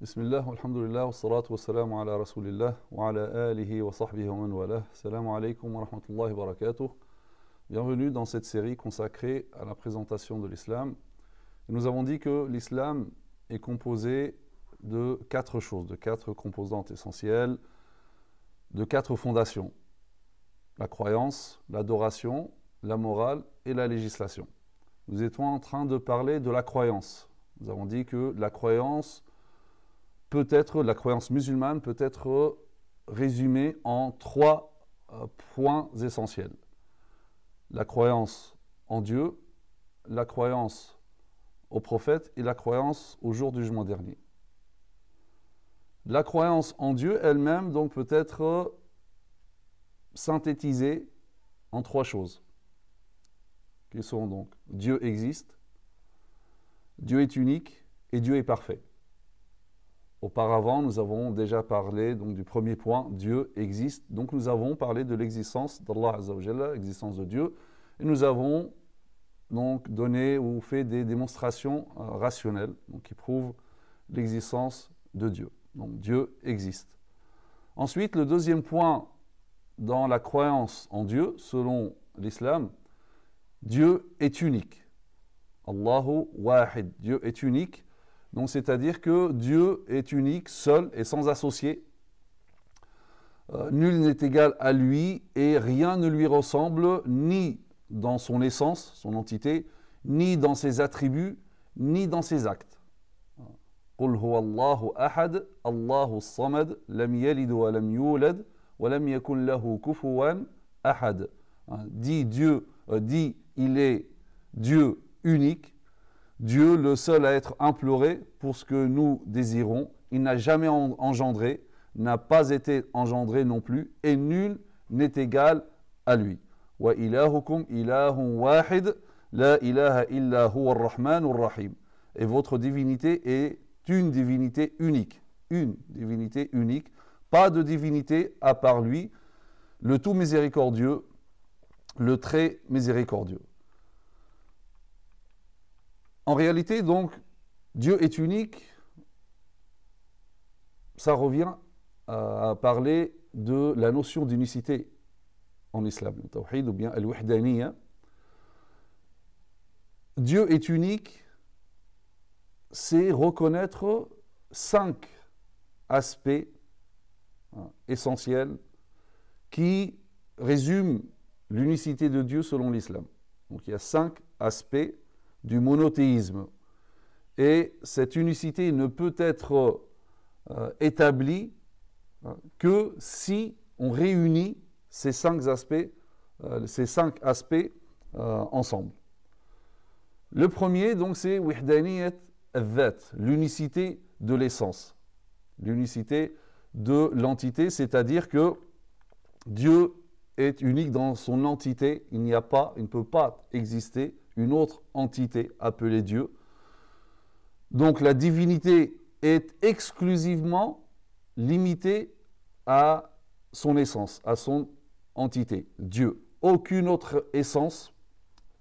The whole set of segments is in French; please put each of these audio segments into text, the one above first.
Bismillah, alhamdulillah, wa salatu wa salamu ala rasulillah, wa ala alihi wa sahbihi wa man walah. Assalamu alaikum wa rahmatullahi wa barakatuh. Bienvenue dans cette série consacrée à la présentation de l'islam. Nous avons dit que l'islam est composé de 4 choses, de 4 composantes essentielles, de 4 fondations. La croyance, l'adoration, la morale et la législation. Nous étions en train de parler de la croyance. Nous avons dit que la croyance musulmane peut être résumée en 3 points essentiels. La croyance en Dieu, la croyance au prophète et la croyance au jour du jugement dernier. La croyance en Dieu elle-même donc peut être synthétisée en 3 choses, qui sont donc Dieu existe, Dieu est unique et Dieu est parfait. Auparavant, nous avons déjà parlé donc, du premier point, Dieu existe. Donc nous avons parlé de l'existence d'Allah Azza wa Jalla, l'existence de Dieu. Et nous avons donc donné ou fait des démonstrations rationnelles donc, qui prouvent l'existence de Dieu. Donc Dieu existe. Ensuite, le deuxième point dans la croyance en Dieu, selon l'islam, Dieu est unique. Allahu Wahid. Dieu est unique. Donc, c'est-à-dire que Dieu est unique, seul et sans associé. Nul n'est égal à lui et rien ne lui ressemble ni dans son essence, son entité, ni dans ses attributs, ni dans ses actes. Qul huwa Allahu ahad, Allahu samad, lam yalid wa lam yulad, wa lam yakun lahu kufuwan ahad. Dit il est Dieu unique. Dieu, le seul à être imploré pour ce que nous désirons, il n'a jamais engendré, n'a pas été engendré non plus, et nul n'est égal à lui. Wa ilahukum ilahun wahid, la ilaha illa huwa ar-rahmanur rahim. Et votre divinité est une divinité unique. Une divinité unique. Pas de divinité à part lui, le tout miséricordieux, le très miséricordieux. En réalité, donc, Dieu est unique, ça revient à parler de la notion d'unicité en islam, le tawhid ou bien al-wahdaniyya. Dieu est unique, c'est reconnaître 5 aspects essentiels qui résument l'unicité de Dieu selon l'islam. Donc il y a 5 aspects du monothéisme. Et cette unicité ne peut être établie que si on réunit ces 5 aspects, ensemble. Le premier, donc, c'est wahdaniyat al-dhat, l'unicité de l'essence, l'unicité de l'entité, c'est-à-dire que Dieu est unique dans son entité, il ne peut pas exister une autre entité appelée Dieu. Donc la divinité est exclusivement limitée à son essence, à son entité, Dieu. Aucune autre essence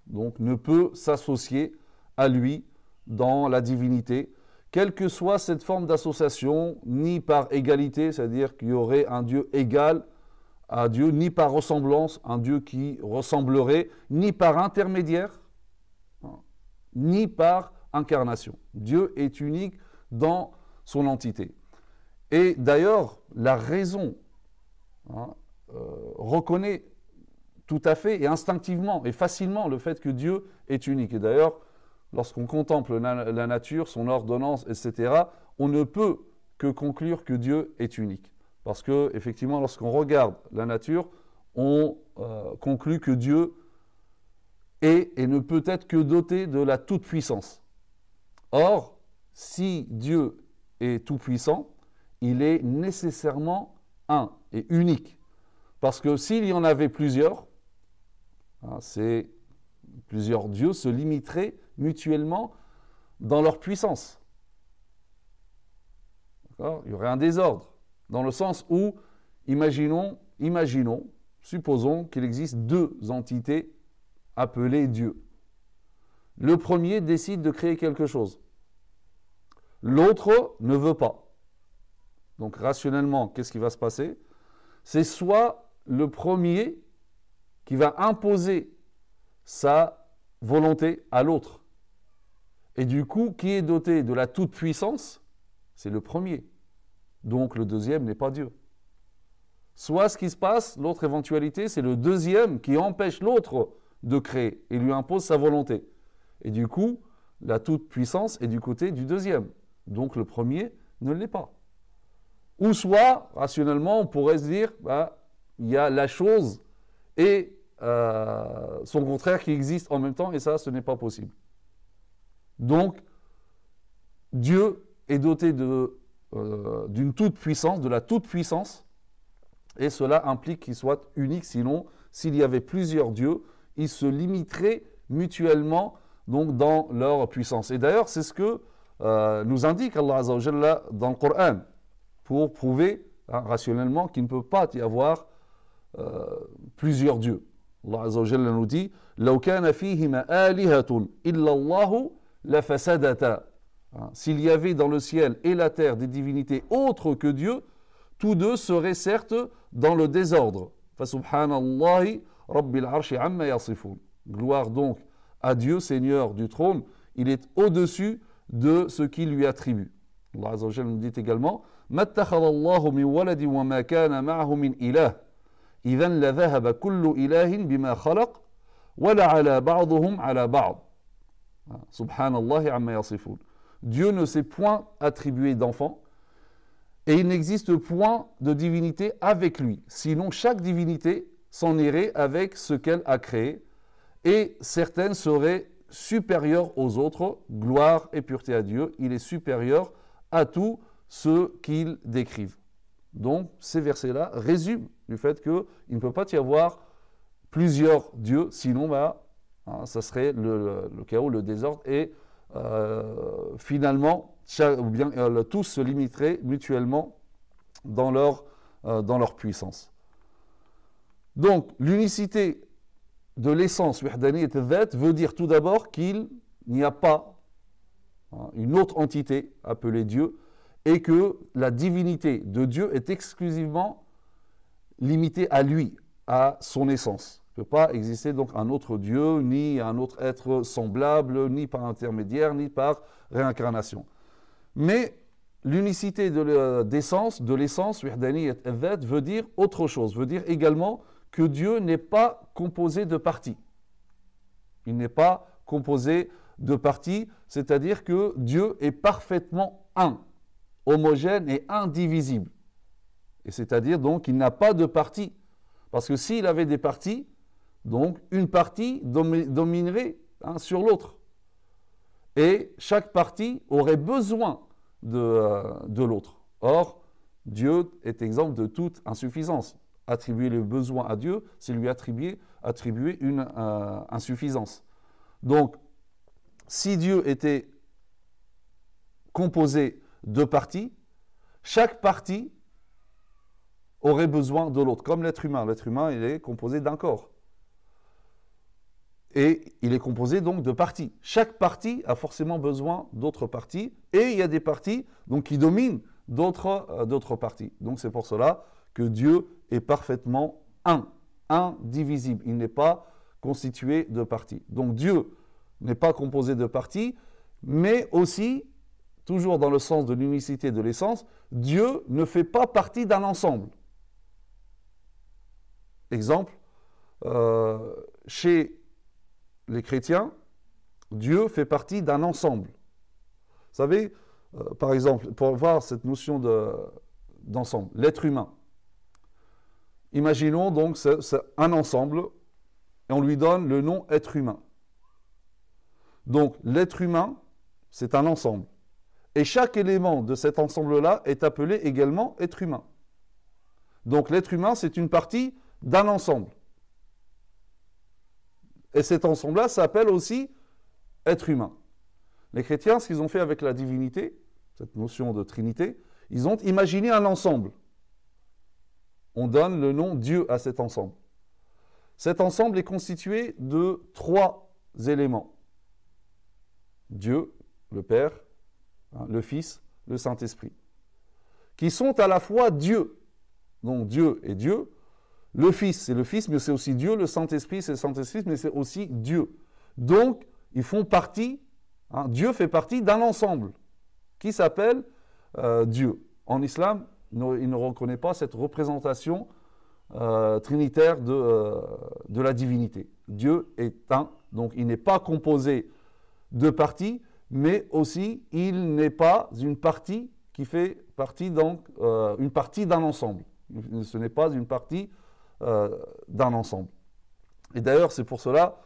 donc, ne peut s'associer à lui dans la divinité, quelle que soit cette forme d'association, ni par égalité, c'est-à-dire qu'il y aurait un Dieu égal à Dieu, ni par ressemblance, un Dieu qui ressemblerait, ni par intermédiaire, ni par incarnation. Dieu est unique dans son entité. Et d'ailleurs, la raison reconnaît tout à fait et instinctivement et facilement le fait que Dieu est unique. Et d'ailleurs, lorsqu'on contemple la nature, son ordonnance, etc., on ne peut que conclure que Dieu est unique. Parce que, effectivement, lorsqu'on regarde la nature, on conclut que Dieu est et ne peut être que doté de la toute-puissance. Or, si Dieu est tout-puissant, il est nécessairement un et unique. Parce que s'il y en avait plusieurs, plusieurs dieux se limiteraient mutuellement dans leur puissance. D'accord ? Il y aurait un désordre, dans le sens où, supposons qu'il existe 2 entités appelées Dieu. Le premier décide de créer quelque chose. L'autre ne veut pas. Donc rationnellement, qu'est-ce qui va se passer? C'est soit le premier qui va imposer sa volonté à l'autre. Et du coup, qui est doté de la toute-puissance? C'est le premier. Donc le deuxième n'est pas Dieu. Soit ce qui se passe, l'autre éventualité, c'est le deuxième qui empêche l'autre de créer et lui impose sa volonté. Et du coup, la toute-puissance est du côté du deuxième. Donc le premier ne l'est pas. Ou soit, rationnellement, on pourrait se dire, il y a la chose et son contraire qui existent en même temps, et ça, ce n'est pas possible. Donc, Dieu est doté d'une toute-puissance, de la toute-puissance, et cela implique qu'il soit unique, sinon, s'il y avait plusieurs dieux, ils se limiteraient mutuellement donc, dans leur puissance. Et d'ailleurs, c'est ce que nous indique Allah Azza wa Jalla dans le Coran, pour prouver rationnellement qu'il ne peut pas y avoir plusieurs dieux. Allah Azza wa Jalla nous dit لَوْ كَانَ فِيهِمَا آلِهَةٌ إِلَّا اللَّهُ لَفَسَدَتَا. S'il y avait dans le ciel et la terre des divinités autres que Dieu, tous deux seraient certes dans le désordre. فَسُبْحَانَ Rabbil Arshi amma yasifun. Gloire donc à Dieu, Seigneur du trône, il est au-dessus de ce qu'il lui attribue. Allah Azza wa Jalla nous dit également مَا اتَّخَذَ اللَّهُ مِنْ وَلَدٍ وَمَا كَانَ مَعَهُ مِنْ إِلَهٍ إِذًا لَذَهَبَ كُلُّ إِلَهٍ بِمَا خَلَقَ وَلَعَلَى بَعْضُهُمْ عَلَى بَعْضٍ. Subhanallah amma yasifun. Dieu ne s'est point attribué d'enfant et il n'existe point de divinité avec lui. Sinon, chaque divinité s'en irait avec ce qu'elle a créé et certaines seraient supérieures aux autres. Gloire et pureté à Dieu, il est supérieur à tout ce qu'il décrive. Donc, ces versets-là résument du fait qu'il ne peut pas y avoir plusieurs dieux, sinon, ça serait le chaos, le désordre, et finalement, tous se limiteraient mutuellement dans leur puissance. Donc, l'unicité de l'essence, wahdaniyat al-dhat, veut dire tout d'abord qu'il n'y a pas une autre entité appelée Dieu, et que la divinité de Dieu est exclusivement limitée à lui, à son essence. Il ne peut pas exister donc un autre Dieu, ni un autre être semblable, ni par intermédiaire, ni par réincarnation. Mais l'unicité d'essence, de l'essence, wahdaniyat al-dhat, veut dire autre chose, veut dire également que Dieu n'est pas composé de parties. Il n'est pas composé de parties, c'est-à-dire que Dieu est parfaitement un, homogène et indivisible. Et c'est-à-dire donc qu'il n'a pas de parties. Parce que s'il avait des parties, donc une partie dominerait sur l'autre. Et chaque partie aurait besoin de l'autre. Or, Dieu est exemple de toute insuffisance. Attribuer le besoin à Dieu, c'est lui attribuer une insuffisance. Donc, si Dieu était composé de parties, chaque partie aurait besoin de l'autre, comme l'être humain. L'être humain, il est composé d'un corps. Et il est composé donc de parties. Chaque partie a forcément besoin d'autres parties, et il y a des parties donc, qui dominent d'autres parties. Donc c'est pour cela que Dieu est parfaitement indivisible. Il n'est pas constitué de parties. Donc Dieu n'est pas composé de parties, mais aussi, toujours dans le sens de l'unicité de l'essence, Dieu ne fait pas partie d'un ensemble. Exemple, chez les chrétiens, Dieu fait partie d'un ensemble. Vous savez, par exemple, pour voir cette notion d'ensemble, l'être humain. Imaginons donc c'est un ensemble et on lui donne le nom être humain. Donc l'être humain, c'est un ensemble. Et chaque élément de cet ensemble-là est appelé également être humain. Donc l'être humain, c'est une partie d'un ensemble. Et cet ensemble-là s'appelle aussi être humain. Les chrétiens, ce qu'ils ont fait avec la divinité, cette notion de trinité, ils ont imaginé un ensemble. On donne le nom Dieu à cet ensemble. Cet ensemble est constitué de 3 éléments. Dieu, le Père, le Fils, le Saint-Esprit, qui sont à la fois Dieu. Donc Dieu est Dieu. Le Fils, c'est le Fils, mais c'est aussi Dieu. Le Saint-Esprit, c'est le Saint-Esprit, mais c'est aussi Dieu. Donc, ils font partie, Dieu fait partie d'un ensemble qui s'appelle Dieu. En islam, il ne reconnaît pas cette représentation trinitaire de la divinité. Dieu est un, donc il n'est pas composé de parties, mais aussi il n'est pas une partie qui fait partie, donc, une partie d'un ensemble. Ce n'est pas une partie d'un ensemble. Et d'ailleurs, c'est pour cela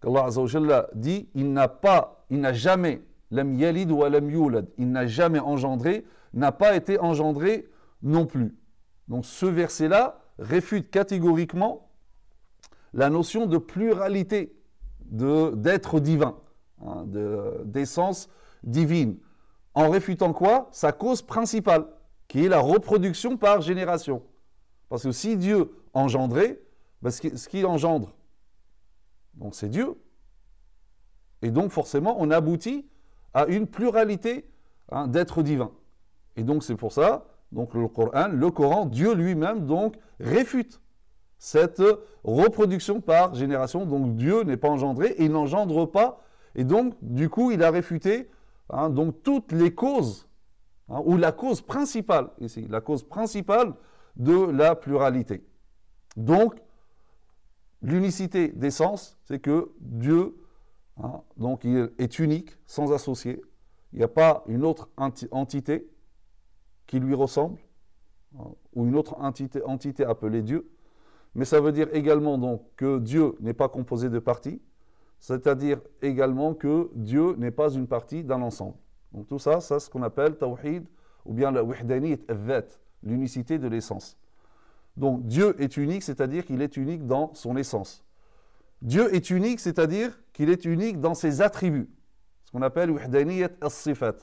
qu'Allah Azza wa Jalla dit il n'a jamais, lam yalid wa lam yulad, il n'a jamais engendré, n'a pas été engendré non plus. Donc ce verset-là réfute catégoriquement la notion de pluralité d'être divin, d'essence divine. En réfutant quoi? Sa cause principale, qui est la reproduction par génération. Parce que si Dieu engendrait, ben ce qu'il engendre, donc c'est Dieu. Et donc forcément, on aboutit à une pluralité d'êtres divins. Et donc c'est pour ça, donc le Coran, Dieu lui-même donc réfute cette reproduction par génération. Donc Dieu n'est pas engendré et il n'engendre pas. Et donc du coup, il a réfuté donc toutes les causes, ou la cause principale, ici, la cause principale de la pluralité. Donc, l'unicité d'essence, c'est que Dieu, donc il est unique, sans associé. Il n'y a pas une autre entité qui lui ressemble, ou une autre entité appelée Dieu. Mais ça veut dire également donc que Dieu n'est pas composé de parties, c'est-à-dire également que Dieu n'est pas une partie d'un ensemble. Donc tout ça, c'est ce qu'on appelle tawhid, ou bien la wahdaniyat al-dhat, l'unicité de l'essence. Donc Dieu est unique, c'est-à-dire qu'il est unique dans son essence. Dieu est unique, c'est-à-dire qu'il est unique dans ses attributs. Ce qu'on appelle wahdaniyat as-sifat,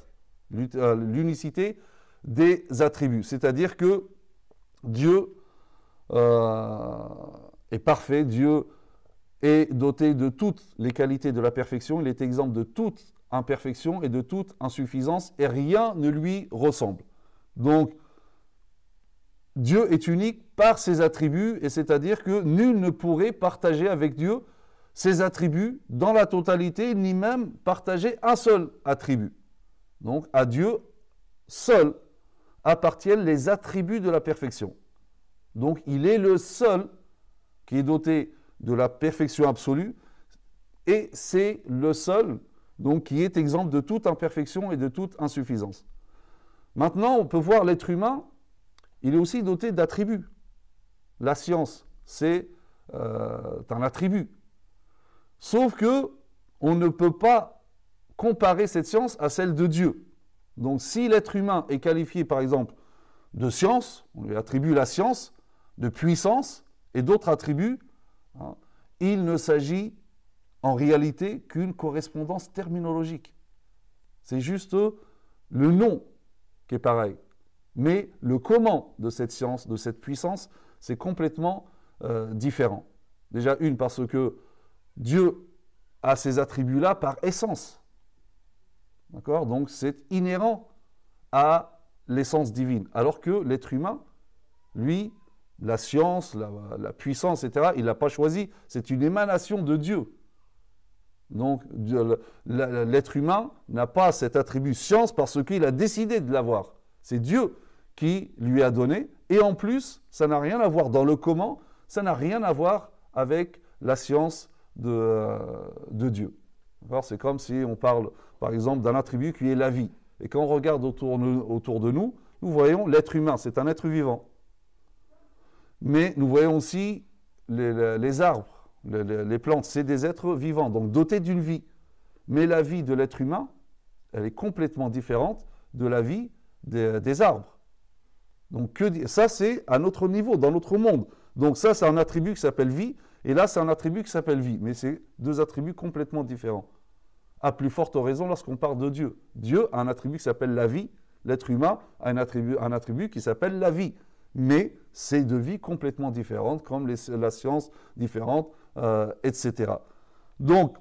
l'unicité des attributs. C'est-à-dire que Dieu est parfait, Dieu est doté de toutes les qualités de la perfection, il est exempt de toute imperfection et de toute insuffisance, et rien ne lui ressemble. Donc, Dieu est unique par ses attributs, et c'est-à-dire que nul ne pourrait partager avec Dieu ses attributs dans la totalité, ni même partager un seul attribut. Donc, à Dieu seul appartiennent les attributs de la perfection. Donc, il est le seul qui est doté de la perfection absolue, et c'est le seul donc, qui est exempt de toute imperfection et de toute insuffisance. Maintenant, on peut voir l'être humain, il est aussi doté d'attributs. La science, c'est un attribut. Sauf que on ne peut pas comparer cette science à celle de Dieu. Donc, si l'être humain est qualifié, par exemple, de science, on lui attribue la science, de puissance et d'autres attributs, il ne s'agit en réalité qu'une correspondance terminologique. C'est juste le nom qui est pareil. Mais le comment de cette science, de cette puissance, c'est complètement différent. Déjà, parce que Dieu a ces attributs-là par essence. D'accord? Donc, c'est inhérent à l'essence divine. Alors que l'être humain, lui, la science, la puissance, etc., il ne l'a pas choisi. C'est une émanation de Dieu. Donc, l'être humain n'a pas cet attribut science parce qu'il a décidé de l'avoir. C'est Dieu qui lui a donné. Et en plus, ça n'a rien à voir dans le comment, ça n'a rien à voir avec la science de Dieu. C'est comme si on parle, par exemple, d'un attribut qui est la vie. Et quand on regarde autour de nous, nous voyons l'être humain, c'est un être vivant. Mais nous voyons aussi les arbres, les plantes, c'est des êtres vivants, donc dotés d'une vie. Mais la vie de l'être humain, elle est complètement différente de la vie des arbres. Donc ça, c'est à notre niveau, dans notre monde. Donc ça, c'est un attribut qui s'appelle vie, et là, c'est un attribut qui s'appelle vie. Mais c'est deux attributs complètement différents. À plus forte raison lorsqu'on parle de Dieu. Dieu a un attribut qui s'appelle la vie, l'être humain a un attribut qui s'appelle la vie. Mais c'est deux vies complètement différentes, comme la science différente, etc. Donc,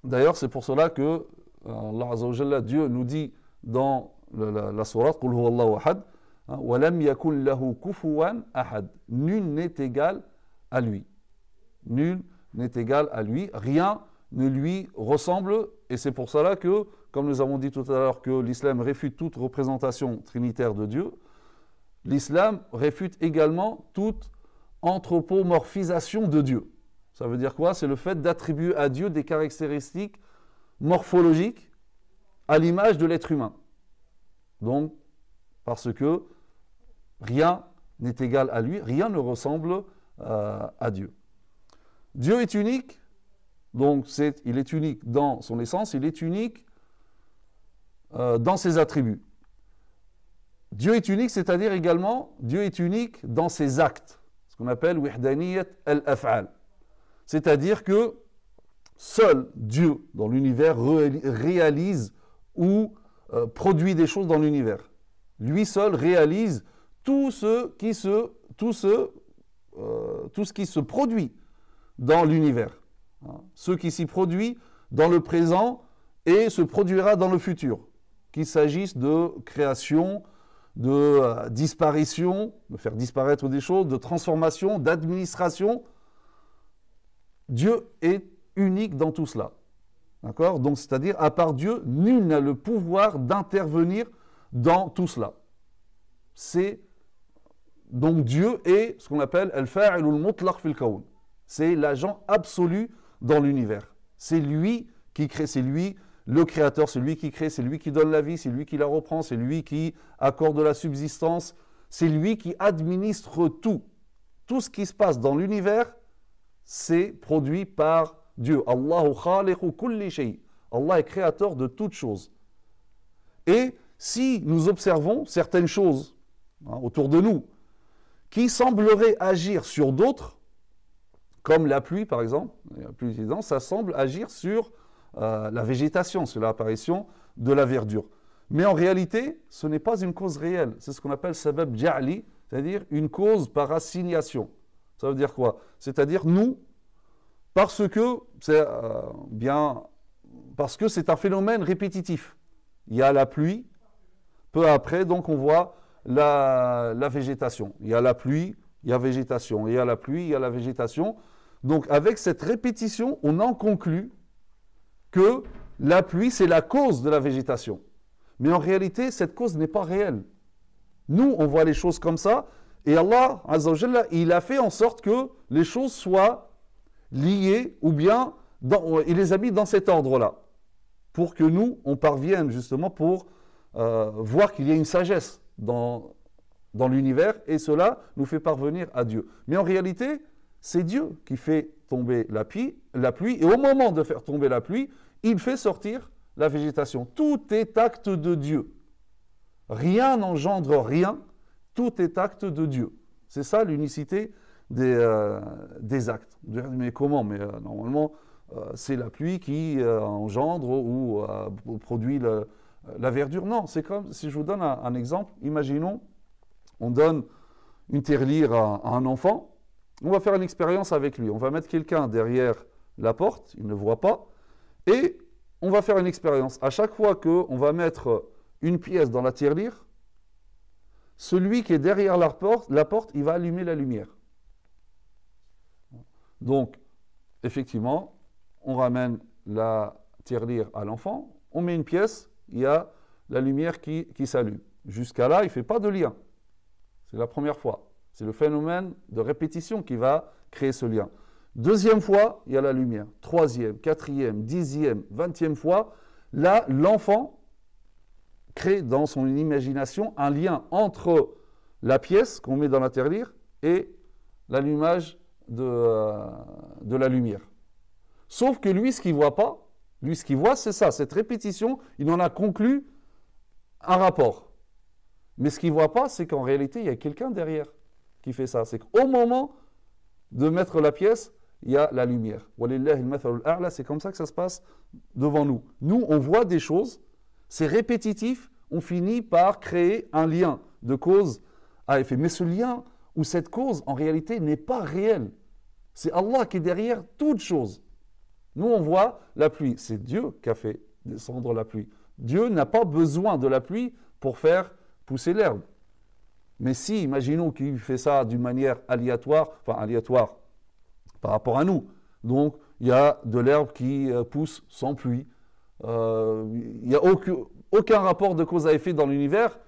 d'ailleurs, c'est pour cela que Allah Azza wa Jalla, Dieu nous dit dans la sourate Qul huwa Allahu ahad, Hein, وَلَمْ يَكُنْ لَهُ كُفُوًا أَحَدٌ. Nul n'est égal à lui. Nul n'est égal à lui. Rien ne lui ressemble. Et c'est pour cela que, comme nous avons dit tout à l'heure, que l'islam réfute toute représentation trinitaire de Dieu, l'islam réfute également toute anthropomorphisation de Dieu. Ça veut dire quoi? C'est le fait d'attribuer à Dieu des caractéristiques morphologiques à l'image de l'être humain. Donc, parce que rien n'est égal à lui, rien ne ressemble à Dieu. Dieu est unique, donc il est unique dans son essence, il est unique dans ses attributs. Dieu est unique, c'est-à-dire également, Dieu est unique dans ses actes, ce qu'on appelle wihdaniyat al-af'al. C'est-à-dire que seul Dieu dans l'univers réalise ou produit des choses dans l'univers. Lui seul réalise tout ce qui se produit dans l'univers. Ce qui s'y produit dans le présent et se produira dans le futur. Qu'il s'agisse de création, de disparition, de faire disparaître des choses, de transformation, d'administration. Dieu est unique dans tout cela. D'accord? Donc, c'est-à-dire, à part Dieu, nul n'a le pouvoir d'intervenir dans tout cela. Donc Dieu est ce qu'on appelle al-fa'il al-mutlaq fil kawn. C'est l'agent absolu dans l'univers. C'est lui qui crée, c'est lui le créateur, c'est lui qui crée, c'est lui qui donne la vie, c'est lui qui la reprend, c'est lui qui accorde la subsistance, c'est lui qui administre tout. Tout ce qui se passe dans l'univers, c'est produit par Dieu. Allahu khaliqu kulli shay. Allah est créateur de toutes choses. Et si nous observons certaines choses autour de nous qui sembleraient agir sur d'autres, comme la pluie par exemple, la pluie, ça semble agir sur la végétation, sur l'apparition de la verdure. Mais en réalité, ce n'est pas une cause réelle. C'est ce qu'on appelle sabab ja'li, c'est-à-dire une cause par assignation. Ça veut dire quoi? C'est-à-dire nous, parce que c'est un phénomène répétitif. Il y a la pluie, peu après, donc on voit la végétation. Il y a la pluie, il y a végétation. Il y a la pluie, il y a la végétation. Donc avec cette répétition, on en conclut que la pluie, c'est la cause de la végétation. Mais en réalité, cette cause n'est pas réelle. Nous, on voit les choses comme ça, et Allah, Azza wa Jalla, il a fait en sorte que les choses soient liées, ou bien il les a mis dans cet ordre-là, pour que nous, on parvienne justement pour voir qu'il y a une sagesse dans l'univers, et cela nous fait parvenir à Dieu. Mais en réalité, c'est Dieu qui fait tomber la pluie, et au moment de faire tomber la pluie, il fait sortir la végétation. Tout est acte de Dieu. Rien n'engendre rien, tout est acte de Dieu. C'est ça l'unicité des actes. Mais comment? Mais normalement, c'est la pluie qui engendre ou produit la verdure. Non, c'est comme, si je vous donne un exemple, imaginons, on donne une tirelire à un enfant, on va faire une expérience avec lui. On va mettre quelqu'un derrière la porte, il ne voit pas, et on va faire une expérience. À chaque fois qu'on va mettre une pièce dans la tirelire, celui qui est derrière la porte, il va allumer la lumière. Donc, effectivement, on ramène la tirelire à l'enfant, on met une pièce, il y a la lumière qui s'allume. Jusqu'à là, il ne fait pas de lien. C'est la première fois. C'est le phénomène de répétition qui va créer ce lien. Deuxième fois, il y a la lumière. Troisième, quatrième, 10e, 20e fois, là, l'enfant crée dans son imagination un lien entre la pièce qu'on met dans la tirelire et l'allumage de la lumière. Sauf que lui, ce qu'il ne voit pas, lui, ce qu'il voit, c'est ça, cette répétition, il en a conclu un rapport. Mais ce qu'il ne voit pas, c'est qu'en réalité, il y a quelqu'un derrière qui fait ça. C'est qu'au moment de mettre la pièce, il y a la lumière. C'est comme ça que ça se passe devant nous. Nous, on voit des choses, c'est répétitif, on finit par créer un lien de cause à effet. Mais ce lien ou cette cause, en réalité, n'est pas réel. C'est Allah qui est derrière toute chose. Nous, on voit la pluie. C'est Dieu qui a fait descendre la pluie. Dieu n'a pas besoin de la pluie pour faire pousser l'herbe. Mais si, imaginons qu'il fait ça d'une manière aléatoire, enfin aléatoire par rapport à nous. Donc, il y a de l'herbe qui pousse sans pluie. Il n'y a aucun rapport de cause à effet dans l'univers.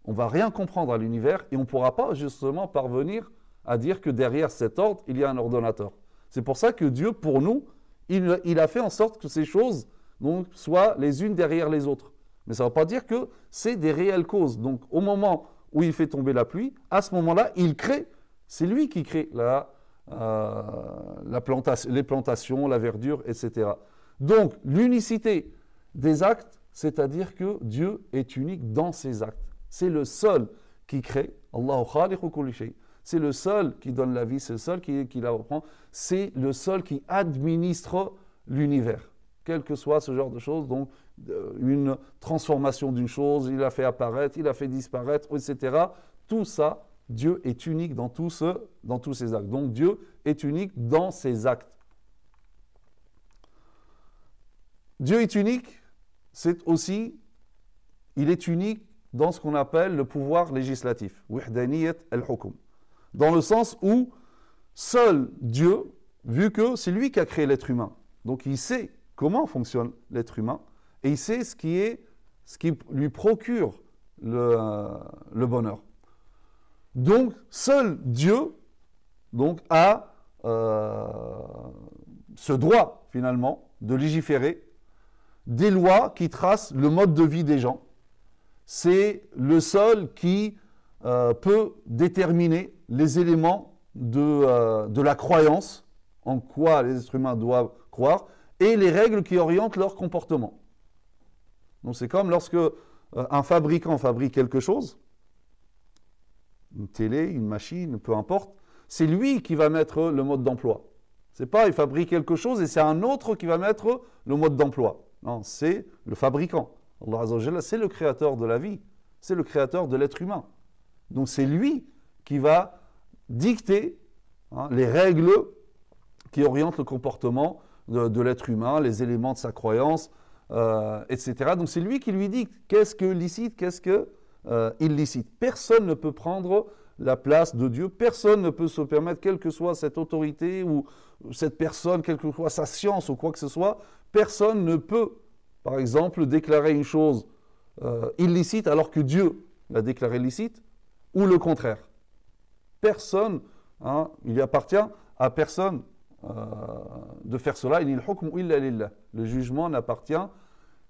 On ne va rien comprendre à l'univers et on ne pourra pas justement parvenir à dire que derrière cet ordre, il y a un ordonnateur. C'est pour ça que Dieu, pour nous, il a fait en sorte que ces choses donc, soient les unes derrière les autres. Mais ça ne veut pas dire que c'est des réelles causes. Donc, au moment où il fait tomber la pluie, à ce moment-là, il crée. C'est lui qui crée les plantations, la verdure, etc. Donc, l'unicité des actes, c'est-à-dire que Dieu est unique dans ses actes. C'est le seul qui crée. Allahu khaliqu kulli shay. C'est le seul qui donne la vie, c'est le seul qui la reprend. C'est le seul qui administre l'univers. Quel que soit ce genre de choses, donc une transformation d'une chose, il a fait apparaître, il a fait disparaître, etc. Tout ça, Dieu est unique dans tous ses actes. Donc Dieu est unique dans ses actes. Dieu est unique, c'est aussi, il est unique dans ce qu'on appelle le pouvoir législatif. Wahdaniyat al-hukm. Dans le sens où seul Dieu, vu que c'est lui qui a créé l'être humain, donc il sait comment fonctionne l'être humain, et il sait ce qui lui procure le bonheur. Donc, seul Dieu donc, a ce droit, finalement, de légiférer des lois qui tracent le mode de vie des gens. C'est le seul qui peut déterminer les éléments de la croyance, en quoi les êtres humains doivent croire, et les règles qui orientent leur comportement. Donc c'est comme lorsque un fabricant fabrique quelque chose, une télé, une machine, peu importe, c'est lui qui va mettre le mode d'emploi. C'est pas il fabrique quelque chose et c'est un autre qui va mettre le mode d'emploi. Non, c'est le fabricant. Allah Azza wa Jalla, c'est le créateur de la vie, c'est le créateur de l'être humain. Donc c'est lui qui va dicter les règles qui orientent le comportement de l'être humain, les éléments de sa croyance, etc. Donc c'est lui qui lui dicte qu'est-ce que licite, qu'est-ce que illicite. Personne ne peut prendre la place de Dieu, personne ne peut se permettre, quelle que soit cette autorité ou cette personne, quelle que soit sa science ou quoi que ce soit, personne ne peut, par exemple, déclarer une chose illicite alors que Dieu l'a déclarée licite, ou le contraire. Personne, il appartient à personne de faire cela. Le jugement n'appartient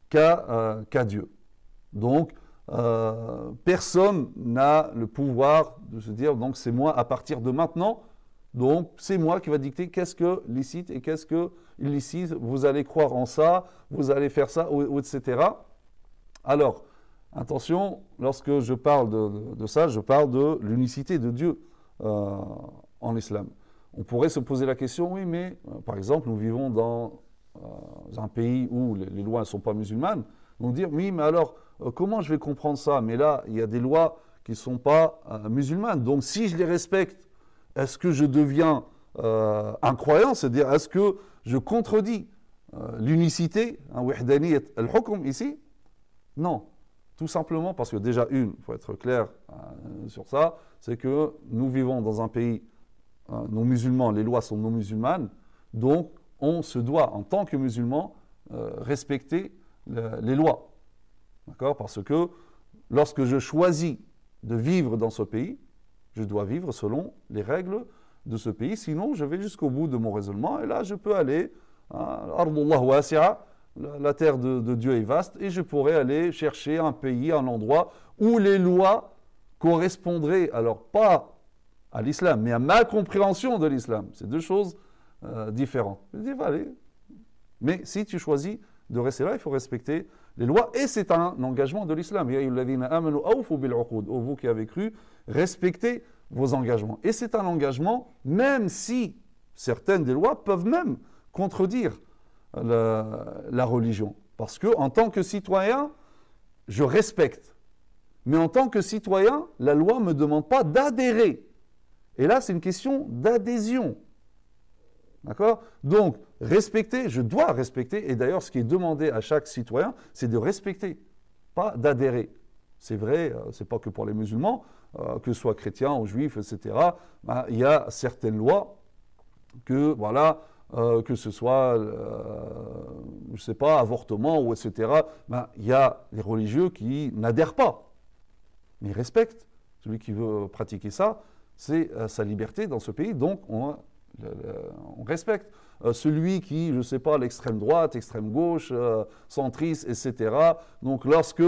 qu'à Dieu. Donc, personne n'a le pouvoir de se dire, donc c'est moi à partir de maintenant, donc c'est moi qui va dicter qu'est-ce que licite et qu'est-ce que illicite, vous allez croire en ça, vous allez faire ça, etc. Alors, attention, lorsque je parle de ça, je parle de l'unicité de Dieu en islam. On pourrait se poser la question, oui, mais par exemple, nous vivons dans un pays où les lois ne sont pas musulmanes. Donc dire, oui, mais alors, comment je vais comprendre ça? Mais là, il y a des lois qui ne sont pas musulmanes. Donc si je les respecte, est-ce que je deviens incroyant? C'est-à-dire, est-ce que je contredis l'unicité, wahdaniyat al-hukm ici? Non. Tout simplement parce que déjà, il faut être clair sur ça, c'est que nous vivons dans un pays non musulman, les lois sont non musulmanes, donc on se doit, en tant que musulman, respecter les lois. D'accord? Parce que lorsque je choisis de vivre dans ce pays, je dois vivre selon les règles de ce pays, sinon je vais jusqu'au bout de mon raisonnement, et là je peux aller, Ardullah wasi'a, la terre de Dieu est vaste, et je pourrais aller chercher un pays, un endroit où les lois correspondraient, alors pas à l'islam, mais à ma compréhension de l'islam. C'est deux choses différentes. Je dis, allez. Mais si tu choisis de rester là, il faut respecter les lois, et c'est un engagement de l'islam. Ya ayyuhalladhina amanu awfu bil uqud. Ô vous qui avez cru, respectez vos engagements. Et c'est un engagement, même si certaines des lois peuvent même contredire la religion. Parce que en tant que citoyen, je respecte. Mais en tant que citoyen, la loi ne me demande pas d'adhérer. Et là, c'est une question d'adhésion. D'accord? Donc, respecter, je dois respecter. Et d'ailleurs, ce qui est demandé à chaque citoyen, c'est de respecter, pas d'adhérer. C'est vrai, c'est pas que pour les musulmans. que ce soit chrétien ou juif, etc., ben, il y a certaines lois que, voilà, que ce soit, je ne sais pas, avortement ou etc., ben, il y a les religieux qui n'adhèrent pas, mais ils respectent. Celui qui veut pratiquer ça, c'est sa liberté dans ce pays, donc on respecte. Celui qui, je ne sais pas, l'extrême droite, extrême gauche, centriste, etc., donc lorsque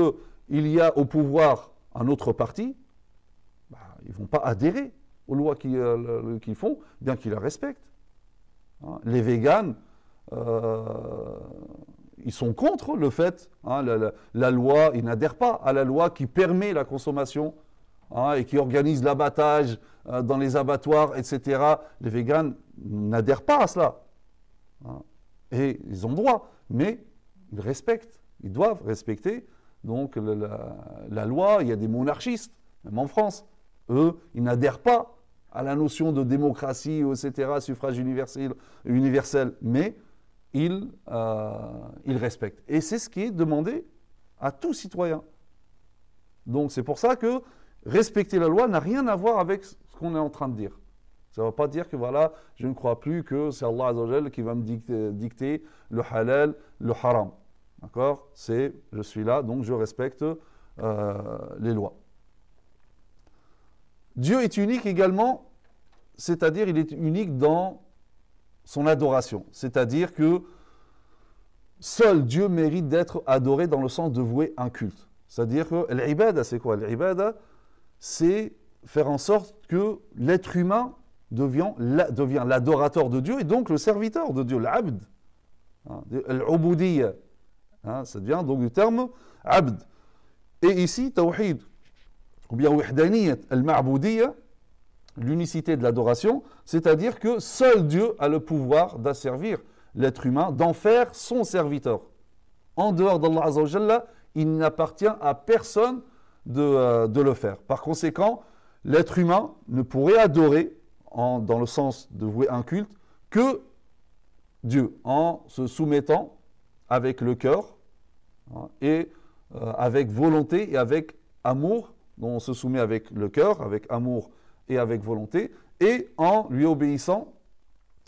il y a au pouvoir un autre parti, bah, ils ne vont pas adhérer aux lois qu'ils font, bien qu'ils la respectent. Hein, les véganes, ils sont contre le fait, hein, la loi, ils n'adhèrent pas à la loi qui permet la consommation, hein, et qui organise l'abattage dans les abattoirs, etc. Les véganes n'adhèrent pas à cela. Hein, et ils ont le droit, mais ils respectent, ils doivent respecter donc la loi. Il y a des monarchistes, même en France. Eux, ils n'adhèrent pas à la notion de démocratie, etc., suffrage universel, mais ils respectent. Et c'est ce qui est demandé à tout citoyen. Donc c'est pour ça que respecter la loi n'a rien à voir avec ce qu'on est en train de dire. Ça ne veut pas dire que voilà, je ne crois plus que c'est Allah Azza wa Jal qui va me dicter le halal, le haram. D'accord ? Je suis là, donc je respecte les lois. Dieu est unique également, c'est-à-dire il est unique dans son adoration. C'est-à-dire que seul Dieu mérite d'être adoré dans le sens de vouer un culte. C'est-à-dire que l'ibada, c'est quoi ? L'ibada, c'est faire en sorte que l'être humain devient l'adorateur de Dieu et donc le serviteur de Dieu, l'abd. L'ubudiyya. Ça devient donc du terme abd. Et ici, tawhid, ou bien wahdaniyat al-ma'budiyya, l'unicité de l'adoration, c'est-à-dire que seul Dieu a le pouvoir d'asservir l'être humain, d'en faire son serviteur. En dehors d'Allah Azza wa Jalla, il n'appartient à personne de le faire. Par conséquent, l'être humain ne pourrait adorer, dans le sens de vouer un culte, que Dieu, en se soumettant avec le cœur, hein, et avec volonté et avec amour. Donc on se soumet avec le cœur, avec amour et avec volonté, et en lui obéissant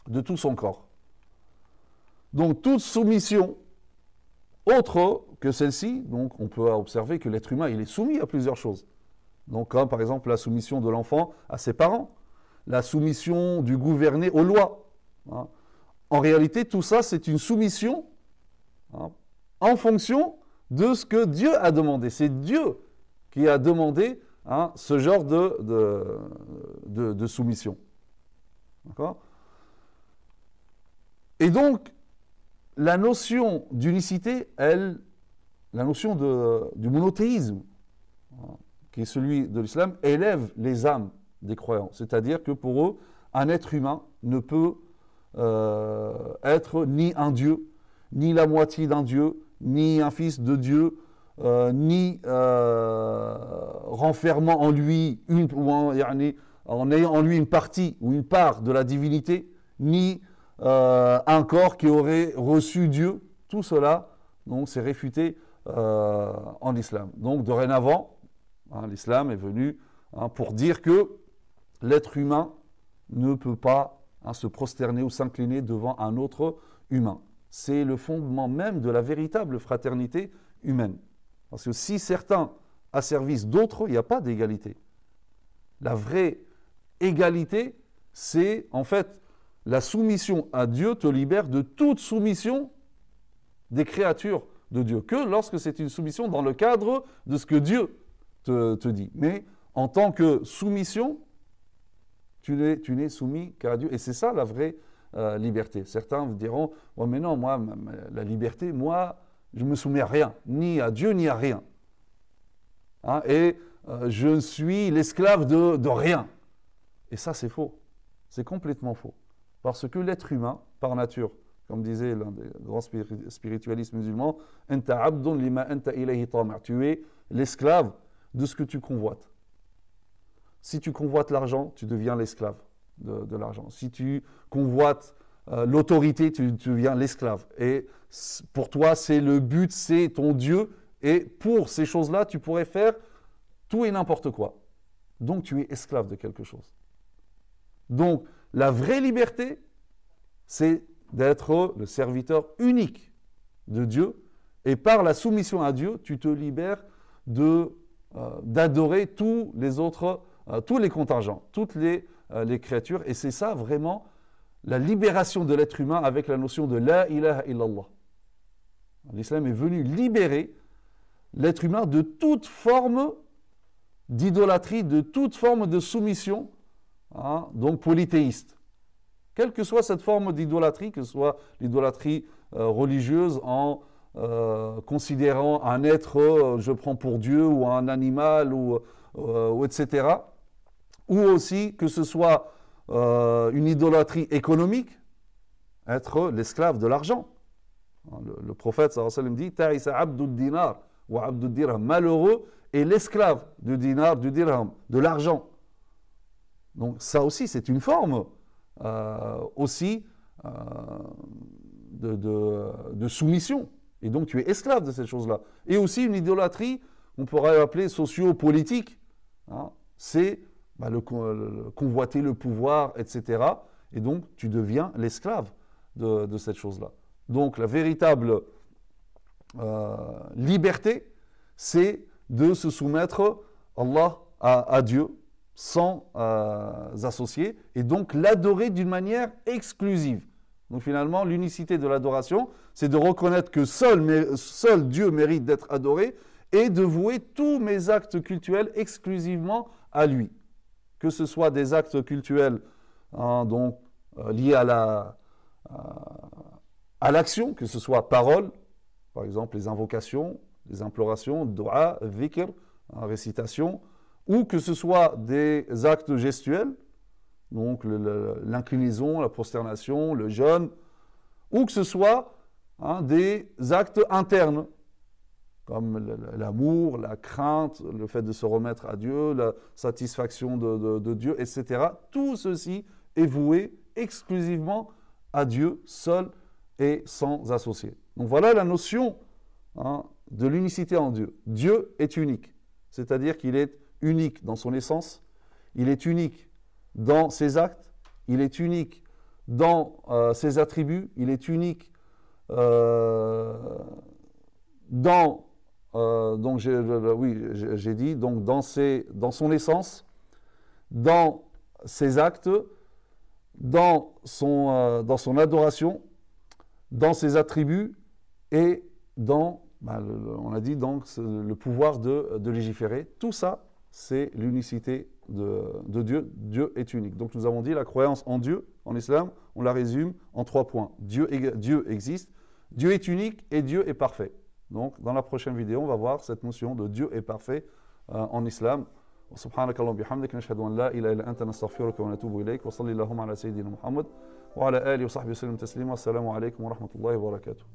de tout son corps. Donc toute soumission autre que celle-ci, donc on peut observer que l'être humain il est soumis à plusieurs choses. Donc comme par exemple la soumission de l'enfant à ses parents, la soumission du gouverné aux lois. Hein. En réalité, tout ça c'est une soumission, hein, en fonction de ce que Dieu a demandé. C'est Dieu qui a demandé, hein, ce genre de soumission. D'accord ? Et donc, la notion d'unicité, la notion du monothéisme, hein, qui est celui de l'islam, élève les âmes des croyants. C'est-à-dire que pour eux, un être humain ne peut être ni un Dieu, ni la moitié d'un Dieu, ni un fils de Dieu, ni renfermant en lui en ayant en lui une partie ou une part de la divinité, ni un corps qui aurait reçu Dieu. Tout cela, donc, c'est réfuté en islam. Donc, dorénavant, hein, l'islam est venu, hein, pour dire que l'être humain ne peut pas, hein, se prosterner ou s'incliner devant un autre humain. C'est le fondement même de la véritable fraternité humaine. Parce que si certains asservissent d'autres, il n'y a pas d'égalité. La vraie égalité, c'est en fait la soumission à Dieu te libère de toute soumission des créatures de Dieu, que lorsque c'est une soumission dans le cadre de ce que Dieu te dit. Mais en tant que soumission, tu n'es soumis qu'à Dieu. Et c'est ça la vraie liberté. Certains vous diront, oh, mais non, moi, la liberté, moi, je ne me soumets à rien, ni à Dieu, ni à rien. Hein, et je suis l'esclave de rien. Et ça, c'est faux. C'est complètement faux. Parce que l'être humain, par nature, comme disait l'un des grands spiritualistes musulmans, « Anta abdun lima anta ilayhi tama'. Tu es l'esclave de ce que tu convoites. Si tu convoites l'argent, tu deviens l'esclave de l'argent. Si tu convoites l'autorité, tu deviens l'esclave. Et pour toi, c'est le but, c'est ton Dieu. Et pour ces choses-là, tu pourrais faire tout et n'importe quoi. donc tu es esclave de quelque chose. Donc, la vraie liberté, c'est d'être le serviteur unique de Dieu, et par la soumission à Dieu, tu te libères d'adorer tous les autres, tous les contingents, toutes les créatures, et c'est ça vraiment la libération de l'être humain avec la notion de la ilaha illallah. L'islam est venu libérer l'être humain de toute forme d'idolâtrie, de toute forme de soumission, donc polythéiste. Quelle que soit cette forme d'idolâtrie, que ce soit l'idolâtrie religieuse en considérant un être, je prends pour Dieu, ou un animal, ou etc. Ou aussi que ce soit une idolâtrie économique, être l'esclave de l'argent. Le prophète sallallahu alayhi wa sallam dit « Ta'isa abdud dinar wa abdud dirham » malheureux est l'esclave du dinar, du dirham, de l'argent. Donc ça aussi, c'est une forme aussi de soumission. Et donc tu es esclave de cette chose-là. Et aussi une idolâtrie, on pourrait appeler socio-politique. C'est convoiter le pouvoir, etc. Et donc tu deviens l'esclave de cette chose-là. Donc la véritable liberté, c'est de se soumettre à Dieu sans associer, et donc l'adorer d'une manière exclusive. Donc finalement, l'unicité de l'adoration, c'est de reconnaître que seul Dieu mérite d'être adoré, et de vouer tous mes actes cultuels exclusivement à lui. Que ce soit des actes cultuels liés à l'action, que ce soit parole, par exemple les invocations, les implorations, dua, dhikr, récitation, ou que ce soit des actes gestuels, donc l'inclinaison, la prosternation, le jeûne, ou que ce soit des actes internes, comme l'amour, la crainte, le fait de se remettre à Dieu, la satisfaction de Dieu, etc. Tout ceci est voué exclusivement à Dieu, seul et sans associé. Donc voilà la notion de l'unicité en Dieu. Dieu est unique, c'est-à-dire qu'il est unique dans son essence, il est unique dans ses actes, il est unique dans ses attributs, il est unique donc j'ai dit, donc dans son essence, dans ses actes, dans son adoration, dans ses attributs et dans, on a dit, donc, le pouvoir de légiférer. Tout ça, c'est l'unicité de Dieu. Dieu est unique. Donc nous avons dit la croyance en Dieu, en islam, on la résume en 3 points. Dieu existe, Dieu est unique et Dieu est parfait. Donc dans la prochaine vidéo, on va voir cette notion de Dieu est parfait en islam. سبحانك اللهم وبحمدك نشهد ان لا اله الا انت نستغفرك ونتوب اليك وصلي اللهم على سيدنا محمد وعلى اله وصحبه وسلم تسليما. السلام عليكم ورحمه الله وبركاته.